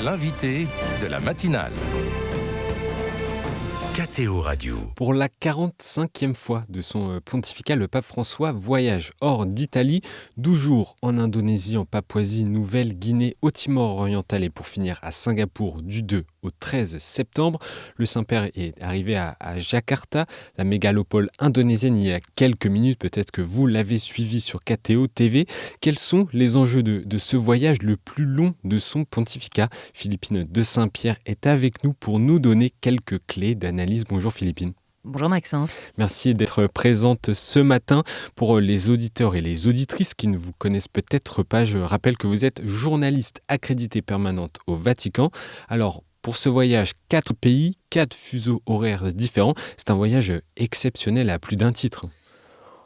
l'invité de la matinale. KTO Radio. Pour la 45e fois de son pontificat, le pape François voyage hors d'Italie, 12 jours en Indonésie, en Papouasie, Nouvelle-Guinée, au Timor oriental et pour finir à Singapour du 2 au 13 septembre. Le Saint-Père est arrivé à Jakarta, la mégalopole indonésienne, il y a quelques minutes. Peut-être que vous l'avez suivi sur KTO TV. Quels sont les enjeux de ce voyage le plus long de son pontificat? Philippine de Saint-Pierre est avec nous pour nous donner quelques clés d'analyse. Bonjour Philippine. Bonjour Maxence. Merci d'être présente ce matin. Pour les auditeurs et les auditrices qui ne vous connaissent peut-être pas, je rappelle que vous êtes journaliste accréditée permanente au Vatican. Alors, pour ce voyage, 4 pays, 4 fuseaux horaires différents. C'est un voyage exceptionnel à plus d'un titre.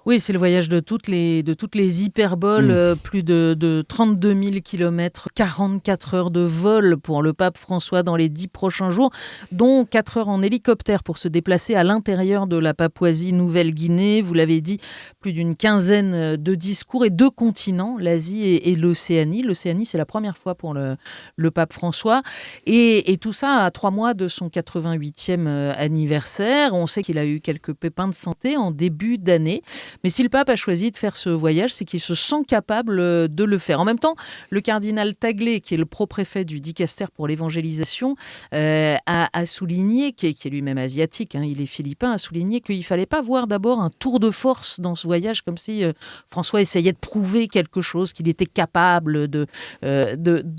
Oui, c'est le voyage de toutes les hyperboles, plus de 32 000 kilomètres, 44 heures de vol pour le pape François dans les 10 prochains jours, dont 4 heures en hélicoptère pour se déplacer à l'intérieur de la Papouasie-Nouvelle-Guinée. Vous l'avez dit, plus d'une quinzaine de discours et 2 continents, l'Asie et l'Océanie. L'Océanie, c'est la première fois pour le pape François. Et tout ça à 3 mois de son 88e anniversaire. On sait qu'il a eu quelques pépins de santé en début d'année. Mais si le pape a choisi de faire ce voyage, c'est qu'il se sent capable de le faire. En même temps, le cardinal Taglé, qui est le pro-préfet du Dicaster pour l'évangélisation, a souligné, qui est lui-même asiatique, il est philippin, a souligné qu'il ne fallait pas voir d'abord un tour de force dans ce voyage, comme si François essayait de prouver quelque chose, qu'il était capable de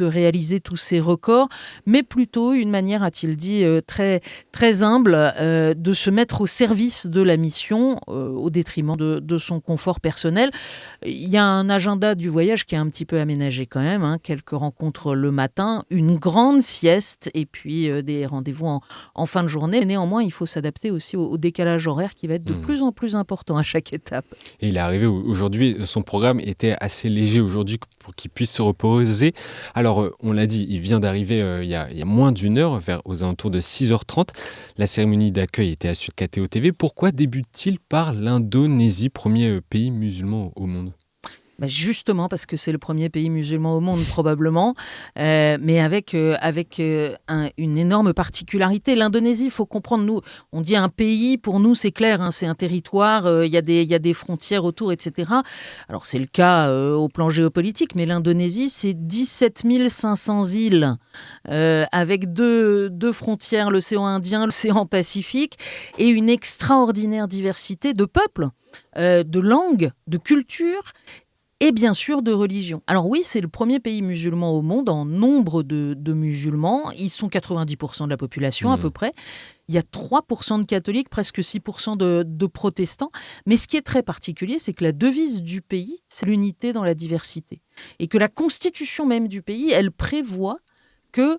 réaliser tous ces records, mais plutôt une manière, a-t-il dit, très, très humble, de se mettre au service de la mission, au détriment de son confort personnel. Il y a un agenda du voyage qui est un petit peu aménagé quand même, quelques rencontres le matin, une grande sieste et puis des rendez-vous en fin de journée. Néanmoins, il faut s'adapter aussi au décalage horaire qui va être de plus en plus important à chaque étape. Et il est arrivé aujourd'hui, son programme était assez léger aujourd'hui pour qu'il puisse se reposer. Alors, on l'a dit, il vient d'arriver il y a moins d'une heure, aux alentours de 6h30. La cérémonie d'accueil était à suivre KTO TV. Pourquoi débute-t-il par l'Indonésie, premier pays musulman au monde? Justement parce que c'est le premier pays musulman au monde probablement, mais avec une énorme particularité. L'Indonésie, il faut comprendre, nous, on dit un pays, pour nous c'est clair, c'est un territoire, il y a des frontières autour, etc. Alors c'est le cas au plan géopolitique, mais l'Indonésie c'est 17 500 îles, avec deux frontières, l'océan Indien, l'océan Pacifique, et une extraordinaire diversité de peuples, de langues, de cultures, et bien sûr de religion. Alors oui, c'est le premier pays musulman au monde en nombre de musulmans. Ils sont 90% de la population à peu près. Il y a 3% de catholiques, presque 6% de protestants. Mais ce qui est très particulier, c'est que la devise du pays, c'est l'unité dans la diversité. Et que la constitution même du pays, elle prévoit que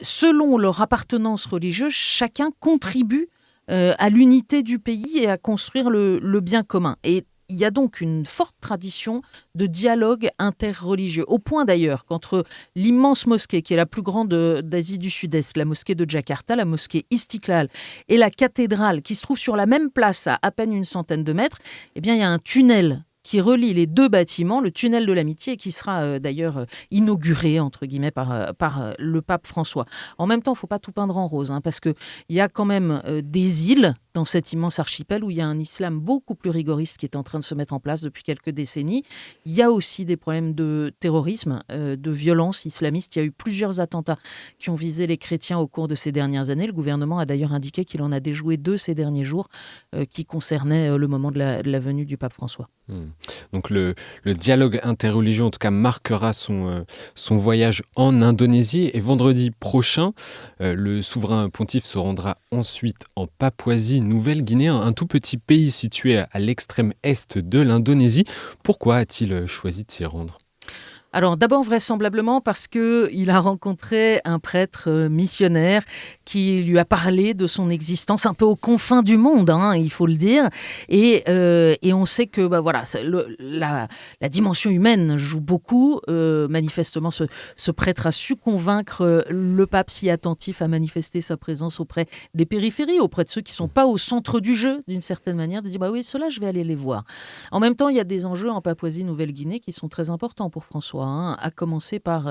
selon leur appartenance religieuse, chacun contribue à l'unité du pays et à construire le bien commun. Et il y a donc une forte tradition de dialogue interreligieux, au point d'ailleurs qu'entre l'immense mosquée, qui est la plus grande d'Asie du Sud-Est, la mosquée de Jakarta, la mosquée Istiklal, et la cathédrale, qui se trouve sur la même place à peine une centaine de mètres, il y a un tunnel qui relie les 2 bâtiments, le tunnel de l'amitié, qui sera d'ailleurs inauguré, entre guillemets, par le pape François. En même temps, il ne faut pas tout peindre en rose, parce qu'il y a quand même des îles dans cet immense archipel où il y a un islam beaucoup plus rigoriste qui est en train de se mettre en place depuis quelques décennies. Il y a aussi des problèmes de terrorisme, de violence islamiste. Il y a eu plusieurs attentats qui ont visé les chrétiens au cours de ces dernières années. Le gouvernement a d'ailleurs indiqué qu'il en a déjoué 2 ces derniers jours qui concernaient le moment de la venue du pape François. Donc le dialogue interreligieux en tout cas marquera son voyage en Indonésie, et vendredi prochain le souverain pontife se rendra ensuite en Papouasie-Nouvelle-Guinée, un tout petit pays situé à l'extrême est de l'Indonésie. Pourquoi a-t-il choisi de s'y rendre ? Alors d'abord vraisemblablement parce qu'il a rencontré un prêtre missionnaire qui lui a parlé de son existence un peu aux confins du monde, il faut le dire. Et on sait que la dimension humaine joue beaucoup. Manifestement, ce prêtre a su convaincre le pape si attentif à manifester sa présence auprès des périphéries, auprès de ceux qui ne sont pas au centre du jeu, d'une certaine manière, de dire oui, ceux-là, je vais aller les voir. En même temps, il y a des enjeux en Papouasie-Nouvelle-Guinée qui sont très importants pour François. François, hein, à commencer par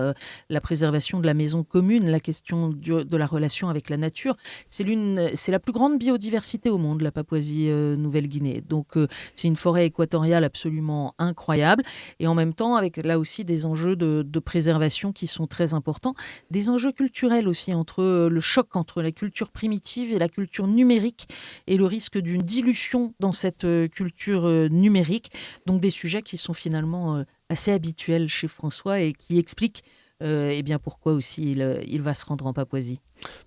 la préservation de la maison commune, la question de la relation avec la nature. C'est la plus grande biodiversité au monde, la Papouasie-Nouvelle-Guinée. Donc, c'est une forêt équatoriale absolument incroyable. Et en même temps, avec là aussi des enjeux de préservation qui sont très importants. Des enjeux culturels aussi, le choc entre la culture primitive et la culture numérique et le risque d'une dilution dans cette culture numérique. Donc des sujets qui sont finalement assez habituels chez François et qui expliquent eh bien pourquoi aussi il va se rendre en Papouasie.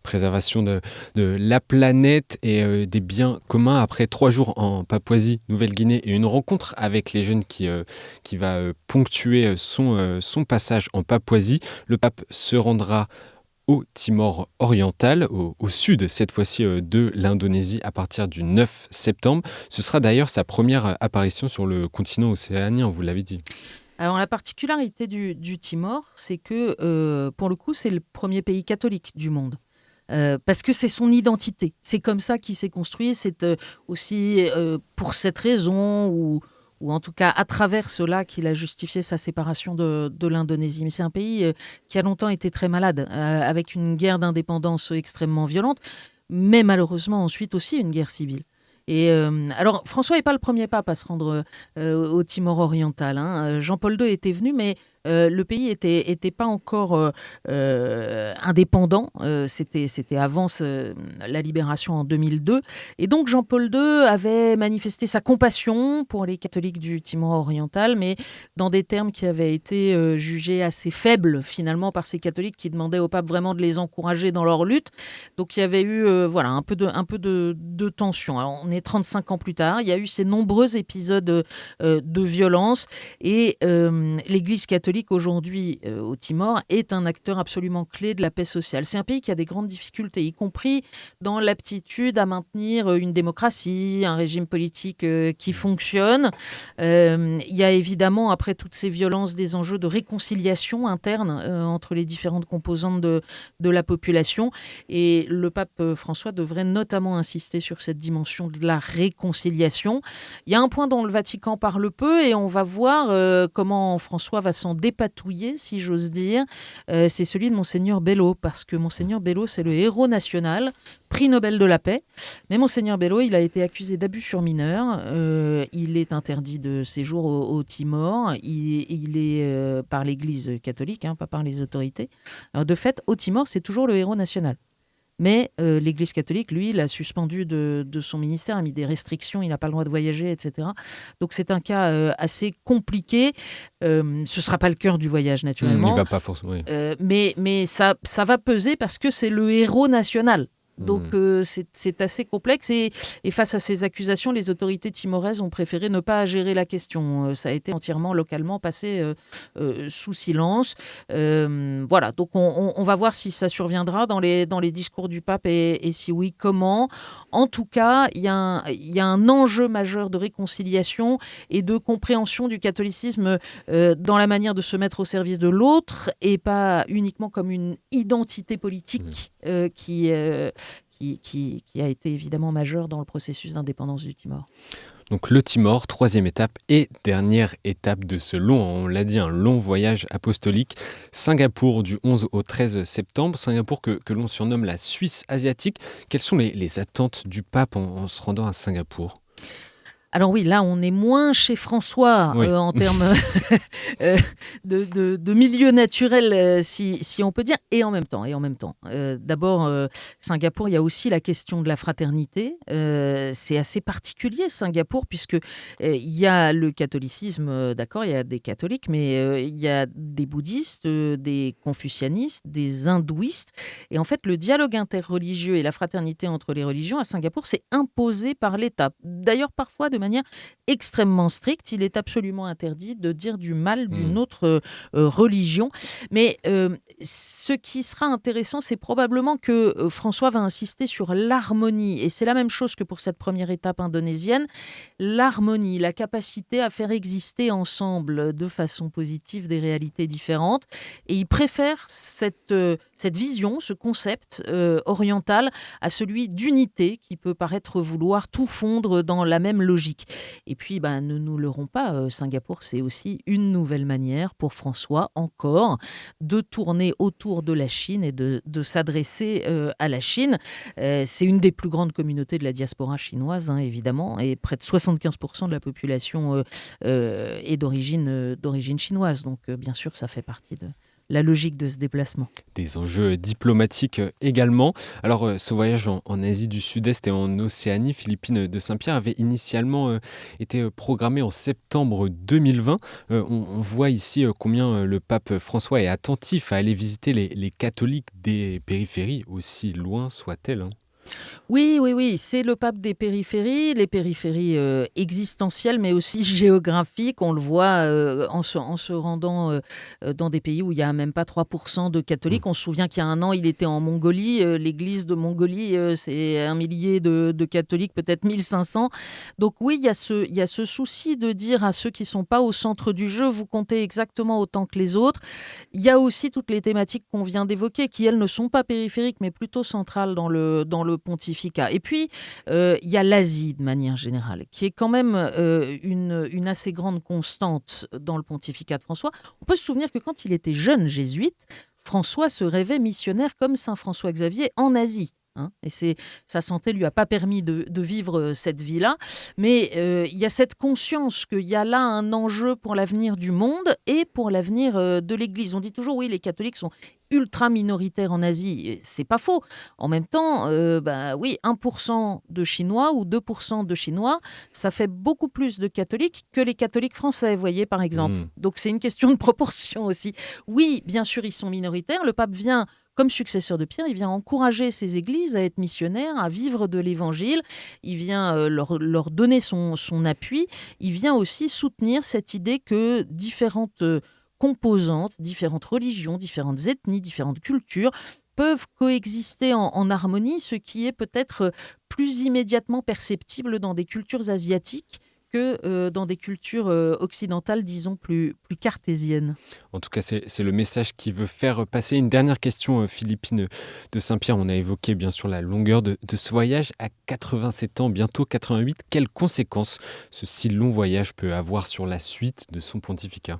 Préservation de la planète et des biens communs. Après 3 jours en Papouasie-Nouvelle-Guinée et une rencontre avec les jeunes qui va ponctuer son passage en Papouasie, le pape se rendra au Timor oriental, au sud cette fois-ci de l'Indonésie à partir du 9 septembre. Ce sera d'ailleurs sa première apparition sur le continent océanien, vous l'avez dit. Alors la particularité du Timor, c'est que pour le coup, c'est le premier pays catholique du monde. Parce que c'est son identité. C'est comme ça qu'il s'est construit. C'est aussi pour cette raison, ou en tout cas à travers cela, qu'il a justifié sa séparation de l'Indonésie. Mais c'est un pays qui a longtemps été très malade, avec une guerre d'indépendance extrêmement violente, mais malheureusement ensuite aussi une guerre civile. Et alors, François n'est pas le premier pape à se rendre au Timor oriental, hein. Jean-Paul II était venu, mais le pays était pas encore indépendant. C'était avant la libération en 2002. Et donc, Jean-Paul II avait manifesté sa compassion pour les catholiques du Timor oriental, mais dans des termes qui avaient été jugés assez faibles, finalement, par ces catholiques qui demandaient au pape vraiment de les encourager dans leur lutte. Donc, il y avait eu un peu de tension. Alors, on est 35 ans plus tard. Il y a eu ces nombreux épisodes de violence. Et l'Église catholique, aujourd'hui, au Timor, est un acteur absolument clé de la paix sociale. C'est un pays qui a des grandes difficultés, y compris dans l'aptitude à maintenir une démocratie, un régime politique qui fonctionne. Il y a évidemment, après toutes ces violences, des enjeux de réconciliation interne entre les différentes composantes de la population. Et le pape François devrait notamment insister sur cette dimension de la réconciliation. Il y a un point dont le Vatican parle peu et on va voir comment François va s'en dépatouiller, si j'ose dire. C'est celui de Monseigneur Bello, parce que Monseigneur Bello, c'est le héros national, prix Nobel de la paix. Mais Monseigneur Bello, il a été accusé d'abus sur mineurs. Il est interdit de séjour au Timor. Il est par l'Église catholique, pas par les autorités. Alors, de fait, au Timor, c'est toujours le héros national. Mais l'Église catholique, lui, l'a suspendu de son ministère, a mis des restrictions, il n'a pas le droit de voyager, etc. Donc c'est un cas assez compliqué. Ce ne sera pas le cœur du voyage, naturellement. Il ne va pas forcément. Oui. Mais ça va peser parce que c'est le héros national. Donc c'est assez complexe et face à ces accusations, les autorités timoraises ont préféré ne pas gérer la question. Ça a été entièrement localement passé sous silence. Voilà, donc on va voir si ça surviendra dans les discours du pape et si oui, comment. En tout cas, il y a un enjeu majeur de réconciliation et de compréhension du catholicisme dans la manière de se mettre au service de l'autre et pas uniquement comme une identité politique qui a été évidemment majeur dans le processus d'indépendance du Timor. Donc le Timor, 3e étape et dernière étape de ce long, on l'a dit, un long voyage apostolique. Singapour du 11 au 13 septembre. Singapour que l'on surnomme la Suisse asiatique. Quelles sont les attentes du pape en se rendant à Singapour ? Alors oui, là, on est moins chez François en termes de milieu naturel, si on peut dire, et en même temps. D'abord, Singapour, il y a aussi la question de la fraternité. C'est assez particulier, Singapour, puisque il y a le catholicisme, d'accord, il y a des catholiques, mais il y a des bouddhistes, des confucianistes, des hindouistes. Et en fait, le dialogue interreligieux et la fraternité entre les religions à Singapour, c'est imposé par l'État. D'ailleurs, parfois de manière extrêmement stricte. Il est absolument interdit de dire du mal d'une autre religion. Mais ce qui sera intéressant, c'est probablement que François va insister sur l'harmonie. Et c'est la même chose que pour cette première étape indonésienne. L'harmonie, la capacité à faire exister ensemble de façon positive des réalités différentes. Et il préfère cette cette vision, ce concept oriental à celui d'unité qui peut paraître vouloir tout fondre dans la même logique. Et puis, ne nous leurrons pas, Singapour, c'est aussi une nouvelle manière pour François, encore, de tourner autour de la Chine et de s'adresser à la Chine. C'est une des plus grandes communautés de la diaspora chinoise, évidemment, et près de 75% de la population est d'origine chinoise. Donc, bien sûr, ça fait partie de la logique de ce déplacement. Des enjeux diplomatiques également. Alors, ce voyage en Asie du Sud-Est et en Océanie, Philippine de Saint-Pierre, avait initialement été programmé en septembre 2020. On voit ici combien le pape François est attentif à aller visiter les catholiques des périphéries, aussi loin soient-elles. Oui, oui, oui, c'est le pape des périphéries, les périphéries existentielles, mais aussi géographiques. On le voit en se rendant dans des pays où il n'y a même pas 3% de Mm. catholiques. On se souvient qu'il y a un an, il était en Mongolie. L'église de Mongolie, c'est 1 millier de catholiques, peut-être 1 500. Donc oui, il y a ce souci de dire à ceux qui ne sont pas au centre du jeu, vous comptez exactement autant que les autres. Il y a aussi toutes les thématiques qu'on vient d'évoquer, qui, elles, ne sont pas périphériques, mais plutôt centrales dans le pontificat. Et puis, il y a l'Asie, de manière générale, qui est quand même une assez grande constante dans le pontificat de François. On peut se souvenir que quand il était jeune jésuite, François se rêvait missionnaire comme saint François Xavier en Asie. Et sa santé lui a pas permis de vivre cette vie-là, mais il y a cette conscience qu'il y a là un enjeu pour l'avenir du monde et pour l'avenir de l'Église. On dit toujours oui, les catholiques sont ultra minoritaires en Asie, et c'est pas faux. En même temps, oui, 1% de Chinois ou 2% de Chinois, ça fait beaucoup plus de catholiques que les catholiques français, vous voyez, par exemple. Mm. Donc c'est une question de proportion aussi. Oui, bien sûr, ils sont minoritaires. Le pape vient comme successeur de Pierre, il vient encourager ces églises à être missionnaires, à vivre de l'évangile. Il vient leur donner son appui. Il vient aussi soutenir cette idée que différentes composantes, différentes religions, différentes ethnies, différentes cultures peuvent coexister en harmonie, ce qui est peut-être plus immédiatement perceptible dans des cultures asiatiques que dans des cultures occidentales, disons, plus cartésiennes. En tout cas, c'est le message qui veut faire passer. Une dernière question, Philippine de Saint-Pierre. On a évoqué bien sûr la longueur de ce voyage. À 87 ans, bientôt 88, quelles conséquences ce si long voyage peut avoir sur la suite de son pontificat?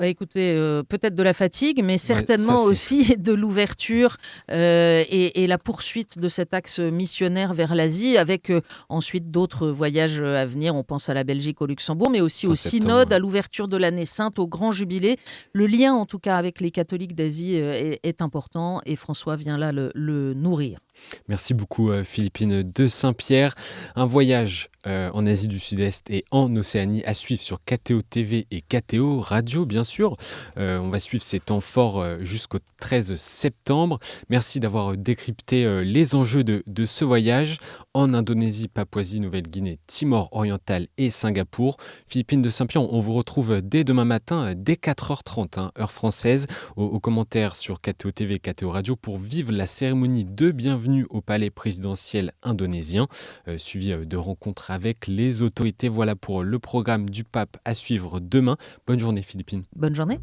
Écoutez, peut-être de la fatigue, mais Ouais, certainement ça c'est... aussi de l'ouverture et la poursuite de cet axe missionnaire vers l'Asie, avec ensuite d'autres voyages à venir. On pense à la Belgique, au Luxembourg, mais aussi Fin au septembre, synode, ouais. à l'ouverture de l'année sainte, au grand jubilé. Le lien, en tout cas, avec les catholiques d'Asie est important, et François vient là le nourrir. Merci beaucoup, Philippine de Saint-Pierre. Un voyage en Asie du Sud-Est et en Océanie à suivre sur KTO TV et KTO Radio, bien sûr. On va suivre ces temps forts jusqu'au 13 septembre. Merci d'avoir décrypté les enjeux de ce voyage en Indonésie, Papouasie, Nouvelle-Guinée, Timor oriental et Singapour. Philippine de Saint-Pierre, on vous retrouve dès demain matin, dès 4h30, heure française, aux commentaires sur KTO TV et KTO Radio pour vivre la cérémonie de bienvenue au palais présidentiel indonésien, suivi de rencontres avec les autorités. Voilà pour le programme du pape à suivre demain. Bonne journée, Philippine. Bonne journée.